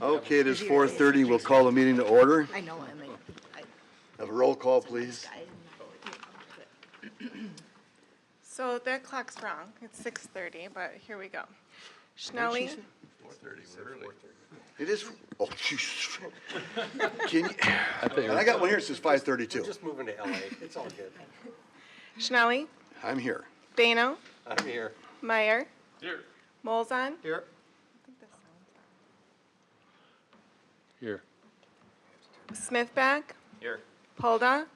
Okay, it is 4:30. We'll call the meeting to order. I know, I mean, Have a roll call, please. So that clock's wrong. It's 6:30, but here we go. Schnelly, It is, oh, jeez. Can you, and I got one here that says 5:32. Just moving to LA, it's all good. Schnelly, I'm here. Bano, I'm here. Meyer. Here. Molzon. Here. Here. Smithback. Here. Polda.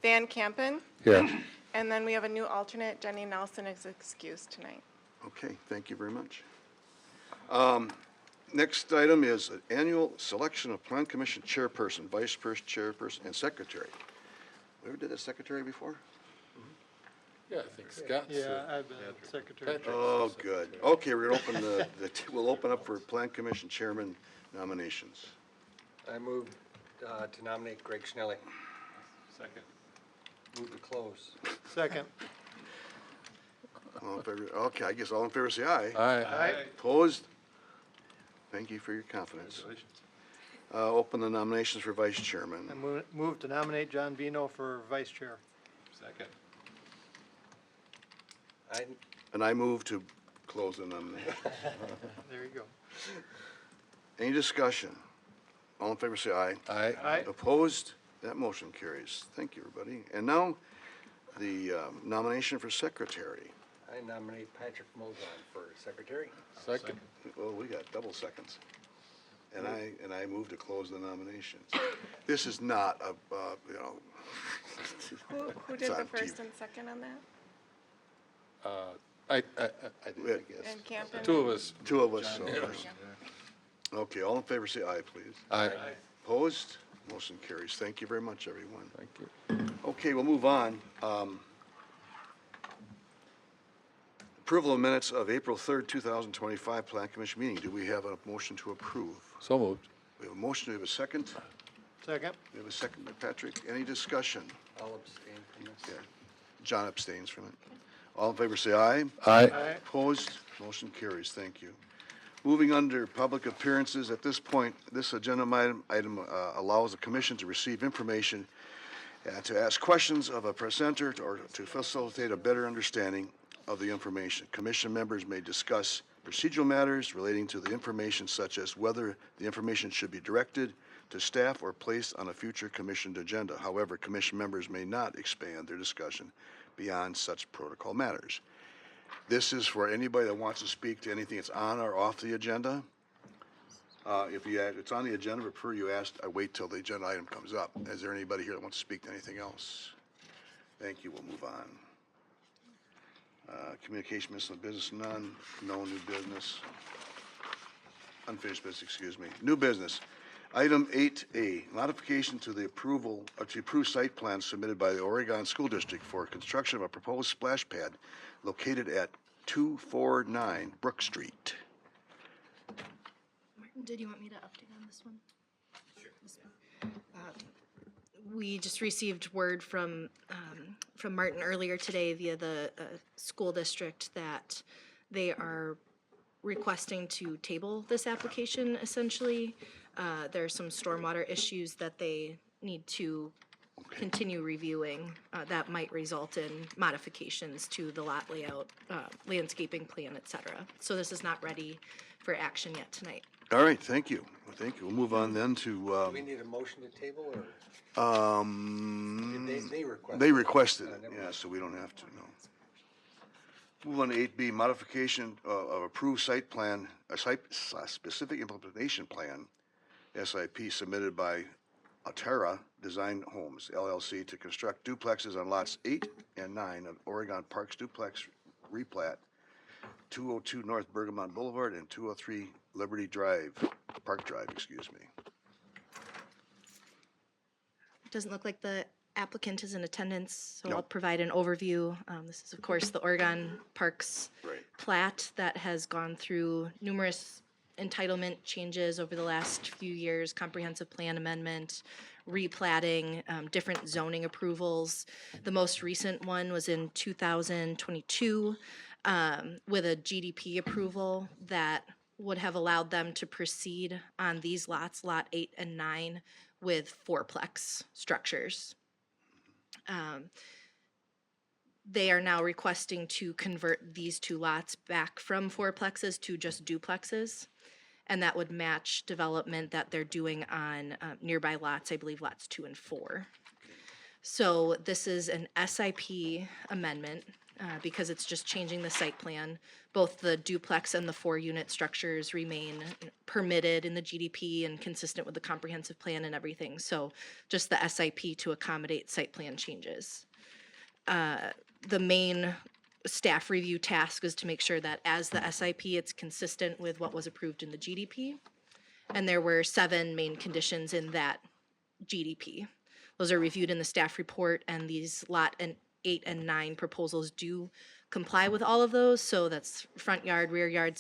Van Kampen. Here. And then we have a new alternate. Jenny Nelson is excused tonight. Okay, thank you very much. Next item is an annual selection of Plan Commission chairperson, vice chairperson, and secretary. We ever did a secretary before? Yeah, I think Scott's. Yeah, I've been secretary. Patrick. Oh, good. Okay, we're gonna open we'll open up for Plan Commission chairman nominations. I move to nominate Greg Schnelly. Second. Move to close. Second. All in favor, okay, I guess all in favor say aye. Aye. Opposed? Thank you for your confidence. Open the nominations for vice chairman. I move to nominate John Vino for vice chair. Second. And I move to close the nomination. There you go. Any discussion? All in favor say aye. Aye. Aye. Opposed? That motion carries. Thank you, everybody. And now, the nomination for secretary. I nominate Patrick Molzon for secretary. Second. Well, we got double seconds. And I move to close the nominations. This is not a, Who It's did the on first TV. and second on that? I did, I guess. And Kampen? Two of us. two of us, so. Okay, all in favor say aye, please. Aye. Opposed? Motion carries. Thank you very much, everyone. Thank you. Okay, we'll move on. Approval of minutes of April 3rd, 2025 Plan Commission meeting. Do we have a motion to approve? So moved. We have a motion. Do we have a second? Second. We have a second by Patrick. Any discussion? I'll abstain from this. Yeah. John abstains from it. All in favor say aye. Aye. Aye. Opposed? Motion carries. Thank you. Moving under public appearances, at this point, this agenda item allows the commission to receive information and to ask questions of a presenter or to facilitate a better understanding of the information. Commission members may discuss procedural matters relating to the information, such as whether the information should be directed to staff or placed on a future commissioned agenda. However, commission members may not expand their discussion beyond such protocol matters. This is for anybody that wants to speak to anything that's on or off the agenda. If it's on the agenda, refer you asked, I wait till the agenda item comes up. Is there anybody here that wants to speak to anything else? Thank you, we'll move on. Communication, miscellaneous business, none. No new business. Unfinished business, excuse me. New business. Item 8A, modification to the to approve site plan submitted by the Oregon School District for construction of a proposed splash pad located at 249 Brook Street. Martin, did you want me to update on this one? Sure. We just received word from Martin earlier today via the school district that they are requesting to table this application, essentially. There are some stormwater issues that they need to continue reviewing that might result in modifications to the lot layout, landscaping plan, et cetera. So this is not ready for action yet tonight. All right, thank you. Thank you. We'll move on then to, Do we need a motion to table or they requested it, yeah, so we don't have to, no. Move on to 8B, modification of approved site plan, a site-specific implementation plan, SIP, submitted by Altera Design Homes, LLC, to construct duplexes on lots 8 and 9 of Oregon Parks Duplex replat, 202 North Bergamot Boulevard and 203 Liberty Drive, Park Drive, excuse me. Doesn't look like the applicant is in attendance, so No. I'll provide an overview. This is, of course, the Oregon Parks Right. plat that has gone through numerous entitlement changes over the last few years, comprehensive plan amendment, replatting, different zoning approvals. The most recent one was in 2022 with a GDP approval that would have allowed them to proceed on these lots, Lot 8 and 9, with fourplex structures. They are now requesting to convert these two lots back from fourplexes to just duplexes. And that would match development that they're doing on nearby lots, I believe lots 2 and 4. So this is an SIP amendment because it's just changing the site plan. Both the duplex and the 4-unit structures remain permitted in the GDP and consistent with the comprehensive plan and everything. So just the SIP to accommodate site plan changes. The main staff review task is to make sure that as the SIP, it's consistent with what was approved in the GDP. And there were 7 main conditions in that GDP. Those are reviewed in the staff report, and these Lot 8 and 9 proposals do comply with all of those. So that's front yard, rear yard,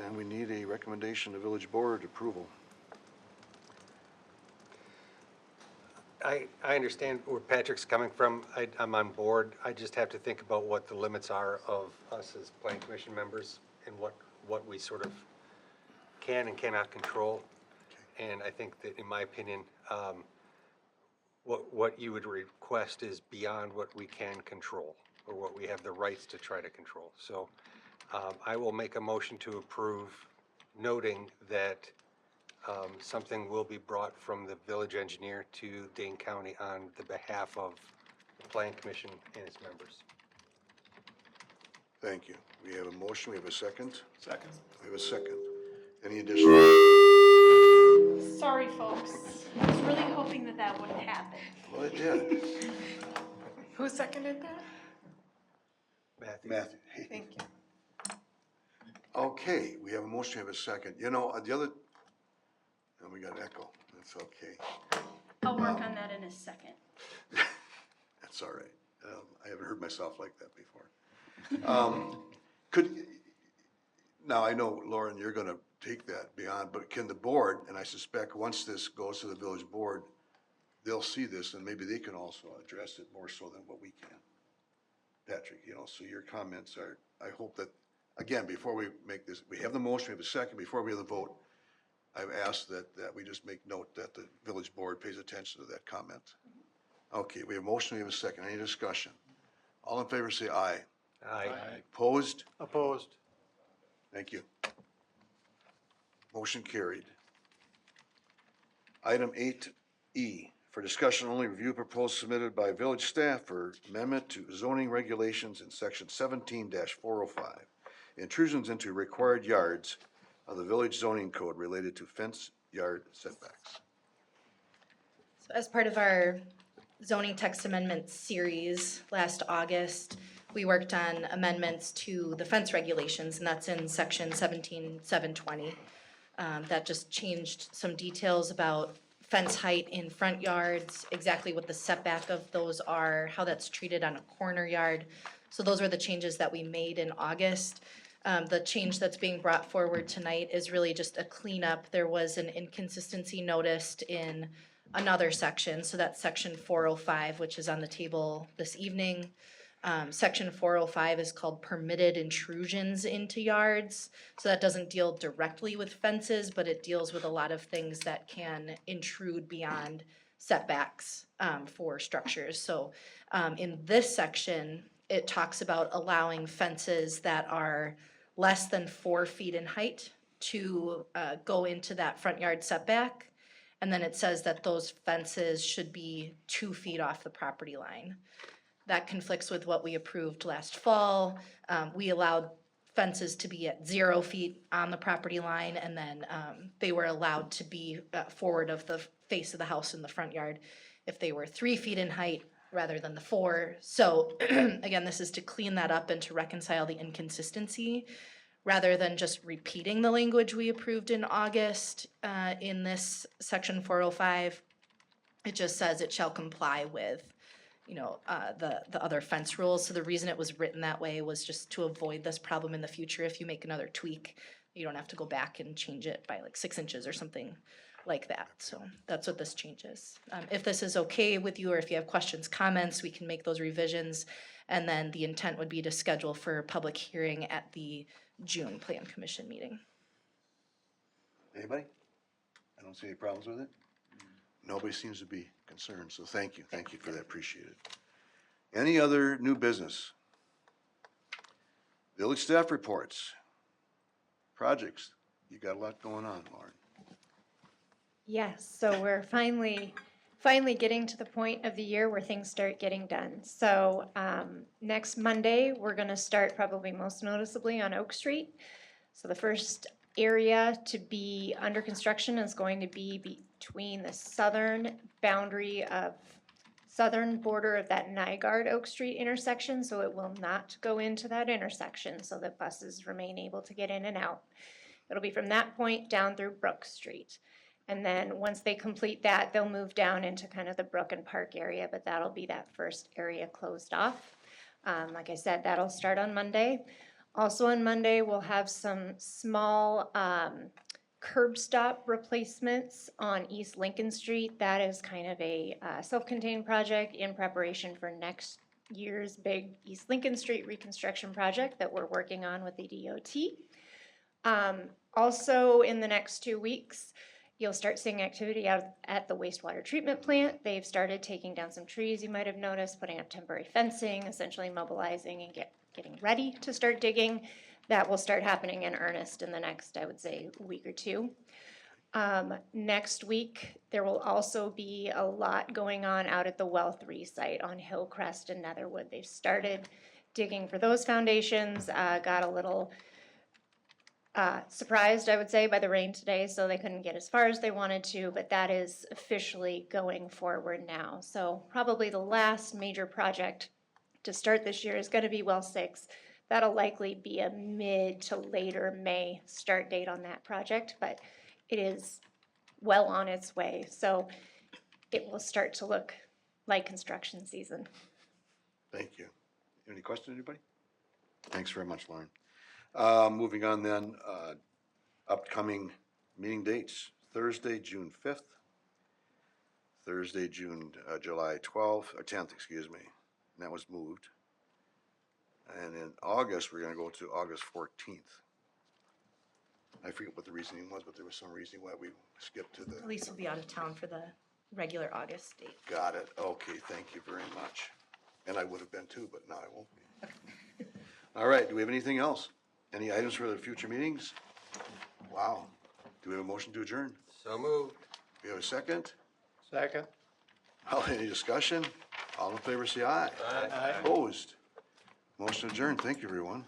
and we need a recommendation to village board approval. I understand where Patrick's coming from. I'm on board. I just have to think about what the limits are of us as planning commission members and what we sort of can and cannot control. And I think that, in my opinion, what you would request is beyond what we can control, or what we have the rights to try to control. So I will make a motion to approve, noting that something will be brought from the village engineer to Dane County on the behalf of the planning commission and its members. Thank you. We have a motion, we have a second. Second. We have a second. Any additional? Sorry, folks. I was really hoping that that wouldn't happen. Well, it did. Who seconded that? Matthew? Matthew. Thank you. Okay, we have a motion, we have a second. You know, the other, and we got echo. That's okay. I'll work on that in a second. That's all right. I haven't heard myself like that before. Now I know, Lauren, you're gonna take that beyond, but can the board, and I suspect once this goes to the village board, they'll see this and maybe they can also address it more so than what we can. Patrick, you know, so your comments are, I hope that, again, before we make this, we have the motion, we have a second, before we have the vote, I've asked that we just make note that the village board pays attention to that comment. Okay, we have a motion, we have a second. Any discussion? All in favor say aye. Aye. Opposed? Opposed. Thank you. Motion carried. Item 8E, for discussion only, review proposal submitted by village staff for amendment to zoning regulations in section 17-405, intrusions into required yards of the village zoning code related to fence yard setbacks. So as part of our zoning text amendment series last August, we worked on amendments to the fence regulations, and that's in section 17-720. That just changed some details about fence height in front yards, exactly what the setback of those are, how that's treated on a corner yard. So those are the changes that we made in August. The change that's being brought forward tonight is really just a cleanup. There was an inconsistency noticed in another section, so that's section 405, which is on the table this evening. Section 405 is called permitted intrusions into yards. So that doesn't deal directly with fences, but it deals with a lot of things that can intrude beyond setbacks for structures. So in this section, it talks about allowing fences that are less than 4 feet in height to go into that front yard setback. And then it says that those fences should be 2 feet off the property line. That conflicts with what we approved last fall. We allowed fences to be at 0 feet on the property line, and then they were allowed to be forward of the face of the house in the front yard if they were 3 feet in height rather than the 4. So again, this is to clean that up and to reconcile the inconsistency rather than just repeating the language we approved in August in this section 405. It just says it shall comply with the other fence rules. So the reason it was written that way was just to avoid this problem in the future. If you make another tweak, you don't have to go back and change it by like 6 inches or something like that. So that's what this changes. If this is okay with you, or if you have questions, comments, we can make those revisions. And then the intent would be to schedule for a public hearing at the June Plan Commission meeting. Anybody? I don't see any problems with it. Nobody seems to be concerned, so thank you for that, appreciate it. Any other new business? Village staff reports, projects, you got a lot going on, Lauren. Yes, so we're finally getting to the point of the year where things start getting done. So next Monday, we're gonna start probably most noticeably on Oak Street. So the first area to be under construction is going to be between the southern border of that Nygaard Oak Street intersection, so it will not go into that intersection so that buses remain able to get in and out. It'll be from that point down through Brook Street. And then once they complete that, they'll move down into kind of the Brook and Park area, but that'll be that first area closed off. Like I said, that'll start on Monday. Also on Monday, we'll have some small curb stop replacements on East Lincoln Street. That is kind of a self-contained project in preparation for next year's big East Lincoln Street reconstruction project that we're working on with the DOT. Also, in the next 2 weeks, you'll start seeing activity out at the wastewater treatment plant. They've started taking down some trees, you might have noticed, putting up temporary fencing, essentially mobilizing and getting ready to start digging. That will start happening in earnest in the next, I would say, week or two. Next week, there will also be a lot going on out at the Well 3 site on Hillcrest and Netherwood. They've started digging for those foundations, got a little surprised, I would say, by the rain today, so they couldn't get as far as they wanted to, but that is officially going forward now. So probably the last major project to start this year is gonna be Well 6. That'll likely be a mid to later May start date on that project, but it is well on its way. So it will start to look like construction season. Thank you. Any questions, anybody? Thanks very much, Lauren. Moving on then, upcoming meeting dates, Thursday, June 5th, Thursday, July 12th, or 10th, excuse me, and that was moved. And in August, we're gonna go to August 14th. I forget what the reasoning was, but there was some reason why we skipped to the, Elise will be out of town for the regular August date. got it, okay, thank you very much. And I would have been too, but now I won't be. All right, do we have anything else? Any items for the future meetings? Wow. Do we have a motion to adjourn? So moved. We have a second? Second. Any discussion? All in favor, say aye. Aye. Opposed? Motion adjourned. Thank you, everyone.